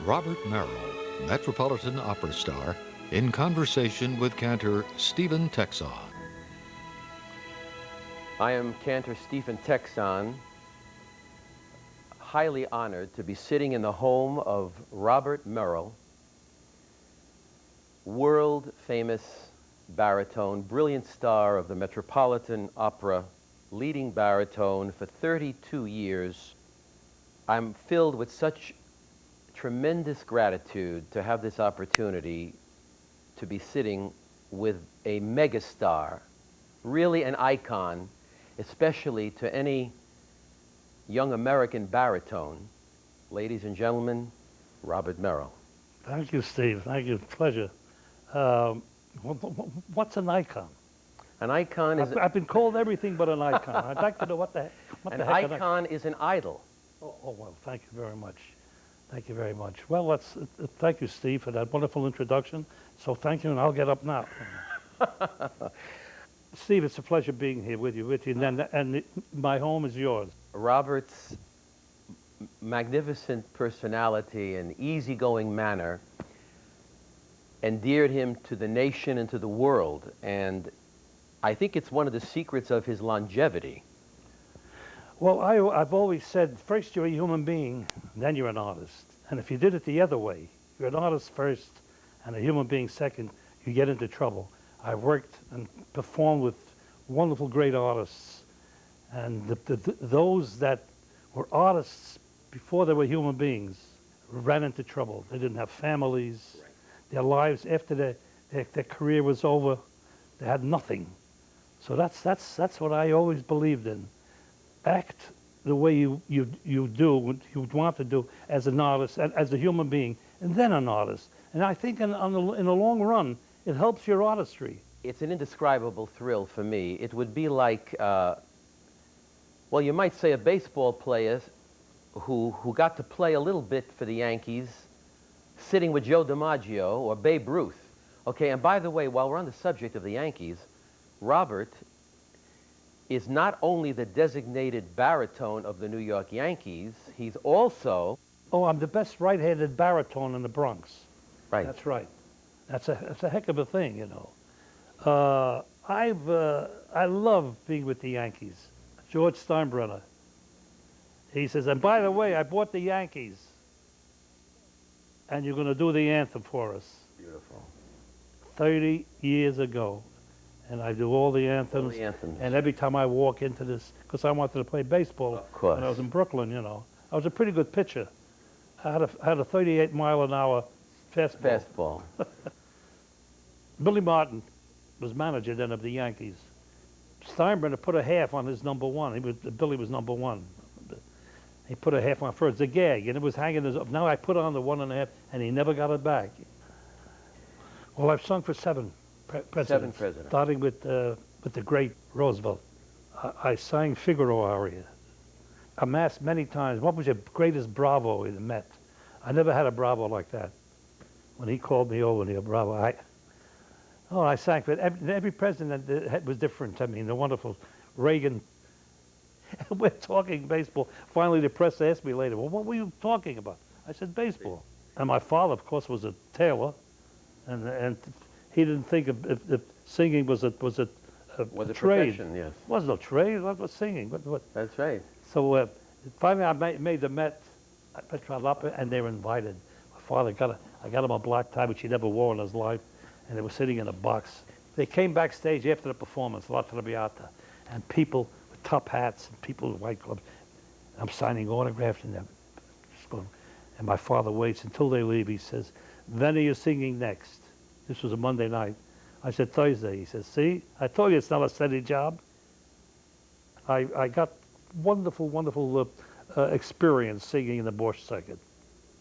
Robert Merrill, Metropolitan opera star, in conversation with Cantor Stephen Texon. I am Cantor Stephen Texon, highly honored to be sitting in the home of Robert Merrill, world-famous baritone, brilliant star of the Metropolitan Opera, leading baritone for 32 years. I'm filled with such tremendous gratitude to have this opportunity to be sitting with a megastar, really an icon, especially to any young American baritone. Ladies and gentlemen, Robert Merrill. Thank you, Steve. Thank you. Pleasure. What's an icon? An icon is... I've been called everything but an icon. I'd like to know what the heck... An icon is an idol. Oh, well, thank you very much. Thank you very much. Well, thank you, Steve, for that wonderful introduction. So thank you, and I'll get up now. Steve, it's a pleasure being here with you, and my home is yours. Robert's magnificent personality and easygoing manner endeared him to the nation and to the world, and I think it's one of the secrets of his longevity. Well, I've always said, first you're a human being, then you're an artist. And if you did it the other way, you're an artist first and a human being second, you get into trouble. I've worked and performed with wonderful, great artists. And those that were artists before they were human beings ran into trouble. They didn't have families. Right. Their lives, after their career was over, they had nothing. So that's what I always believed in. Act the way you do, you want to do as an artist, as a human being, and then an artist. And I think in the long run, it helps your artistry. It's an indescribable thrill for me. It would be like, well, you might say a baseball player who got to play a little bit for the Yankees, sitting with Joe DiMaggio or Babe Ruth. Okay, and by the way, while we're on the subject of the Yankees, Robert is not only the designated baritone of the New York Yankees, he's also... Oh, I'm the best right-handed baritone in the Bronx. Right. That's right. That's a heck of a thing, you know. I love being with the Yankees. George Steinbrenner, he says, and by the way, I bought the Yankees, and you're going to do the anthem for us. Beautiful. 30 years ago. And I do all the anthems. All the anthems. And every time I walk into this, because I wanted to play baseball when I was in Brooklyn, you know. I was a pretty good pitcher. I had a 38-mile-an-hour fastball. Billy Martin was manager then of the Yankees. Steinbrenner put a half on his number one. Billy was number one. He put a half on first, the gag, and it was hanging up. Now I put on the 1.5, and he never got it back. Well, I've sung for seven presidents. Starting with the great Roosevelt. I sang Figaro aria. I'm asked many times, what was your greatest bravo in the Met? I never had a bravo like that. When he called me over, the bravo, I sang for every president was different. I mean, the wonderful Reagan. We're talking baseball. Finally, the press asked me later, well, what were you talking about? I said, baseball. And my father, of course, was a tailor, and he didn't think if singing was a trade. Profession, yes. It wasn't a trade. What was singing? What? That's right. So finally, I made the Met, and they were invited. My father I got him a black tie, which he never wore in his life, and they were sitting in a box. They came backstage after the performance, La Traviata, and people with top hats and people with white gloves. I'm signing autographs in them. And my father waits until they leave. He says, "When are you singing next?" This was a Monday night. I said, Thursday. He says, see, I told you it's not a steady job. I got wonderful, wonderful experience singing in the Borscht Second.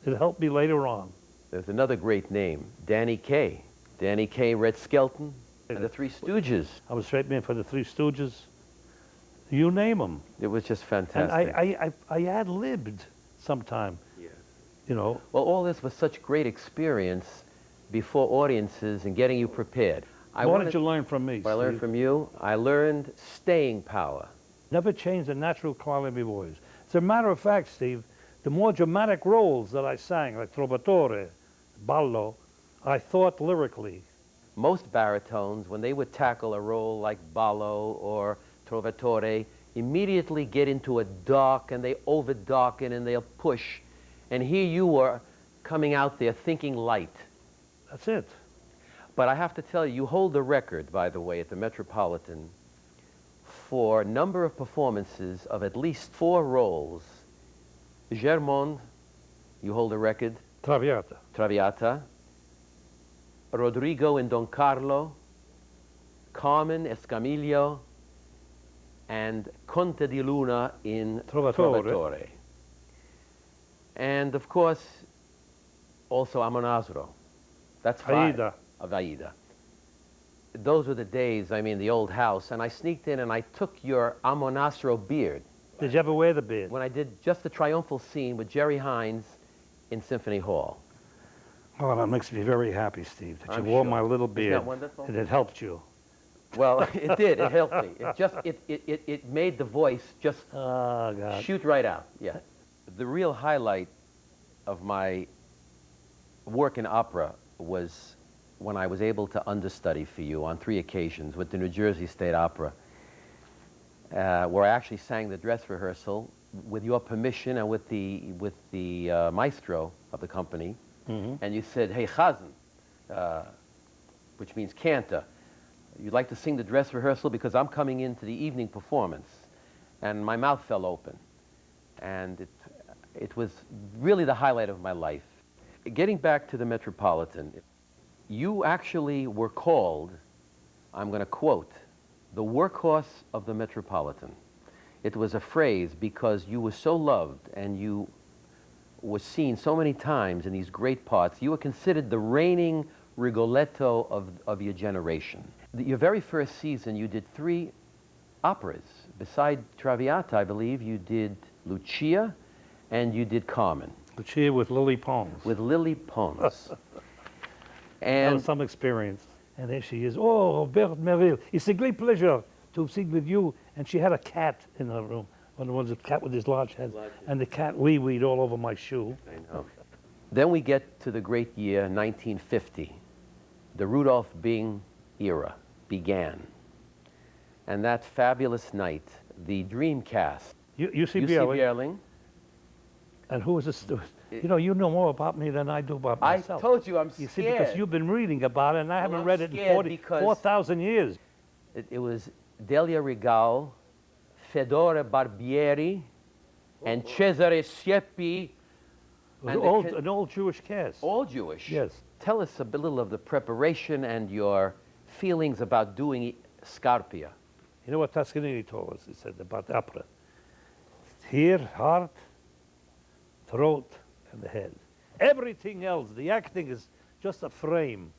It helped me later on. There's another great name, Danny Kaye. Danny Kaye, Red Skelton, and the Three Stooges. I was straight man for the Three Stooges. You name them. It was just fantastic. And I ad-libbed sometime, you know. Well, all this was such great experience before audiences and getting you prepared. What did you learn from me, What I learned from you? I learned staying power. Never change the natural quality of your voice. As a matter of fact, Steve, the more dramatic roles that I sang, like Trovatore, Ballo, I thought lyrically. Most baritones, when they would tackle a role like Ballo or Trovatore, immediately get into a dark, and they over-darken and they'll push. And here you were coming out there thinking light. That's it. But I have to tell you, you hold the record, by the way, at the Metropolitan for number of performances of at least 4 roles. Germont, you hold the record. Traviata. Traviata. Rodrigo in Don Carlo. Carmen, Escamillo, and Conte di Luna in Trovatore. And of course, also Amonasro. That's 5. Aida. Of Aida. Those were the days, I mean, the old house, and I sneaked in and I took your Amonasro beard. Did you ever wear the beard? When I did just the triumphal scene with Jerry Hines in Symphony Hall. Oh, that makes me very happy, Steve, that you I'm wore sure. my little beard. Isn't that wonderful? And it helped you. Well, it did. It helped me. It made the voice just shoot right out. Yeah. The real highlight of my work in opera was when I was able to understudy for you on 3 occasions with the New Jersey State Opera, where I actually sang the dress rehearsal with your permission and with the maestro of the company. Mm-hmm. And you said, "Hey, Chazan," which means cantor, "you'd like to sing the dress rehearsal because I'm coming into the evening performance." And my mouth fell open. And it was really the highlight of my life. Getting back to the Metropolitan, you actually were called, I'm going to quote, the workhorse of the Metropolitan. It was a phrase because you were so loved and you were seen so many times in these great parts. You were considered the reigning Rigoletto of your generation. Your very first season, you did 3 operas. Beside Traviata, I believe, you did Lucia and you did Carmen. Lucia with Lily Pons. With Lily Pons. And that was some experience. And there she is. "Oh, Robert Merrill, it's a great pleasure to sing with you." And she had a cat in her room. One of the ones, a cat with his large head. And the cat wee-weed all over my shoe. I know. Then we get to the great year, 1950. The Rudolph Bing era began. And that fabulous night, the dream cast. UC Bierling. And who was this? You know, you know more about me than I do about myself. I told you I'm scared. You see, because you've been reading about it, and I haven't read it in 4,000 years. It was Delia Regal, Fedora Barbieri, and Cesare Siepi. It was an old Jewish cast. All Jewish? Yes. Tell us a little of the preparation and your feelings about doing Scarpia. You know what Toscanini told us? He said about the opera. Here, heart, throat, and the head. Everything else, the acting is just a frame.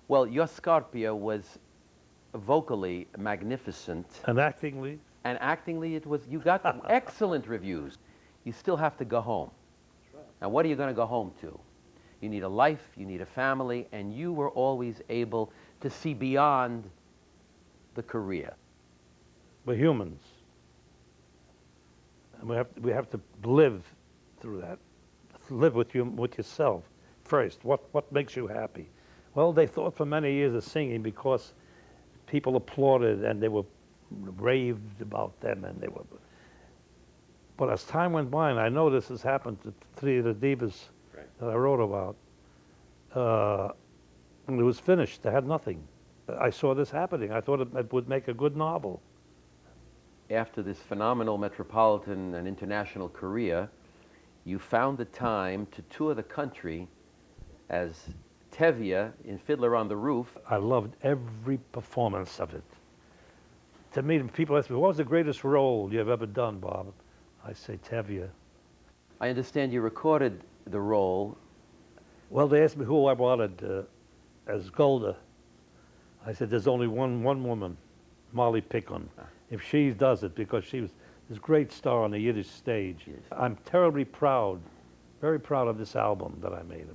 Well, your Scarpia was vocally magnificent. And actingly? And actingly, you got excellent reviews. You still have to go home. Now, what are you going to go home to? You need a life, you need a family, and you were always able to see beyond the career. We're humans. And we have to live through that. Live with yourself first. What makes you happy? Well, they thought for many years of singing because people applauded and they were raved about them, and they were. But as time went by, and I know this has happened to 3 of the divas that I wrote about, and it was finished. They had nothing. I saw this happening. I thought it would make a good novel. After this phenomenal Metropolitan and international career, you found the time to tour the country as Tevye in Fiddler on the Roof. I loved every performance of it. To me, people ask me, what was the greatest role you've ever done, Bob? I say Tevye. I understand you recorded the role. Well, they asked me who I wanted as Golda. I said, there's only one woman, Molly Picon. If she does it, because she was this great star on the Yiddish stage. Yes. I'm terribly proud, very proud of this album that I made.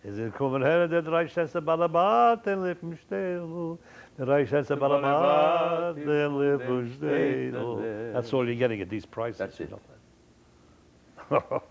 Is it kommen her, der Reichsesse Balabat, der Lippenstelo. Der Reichsesse Balabat, der Lippenstelo. That's all you're getting at these prices. That's it. You know.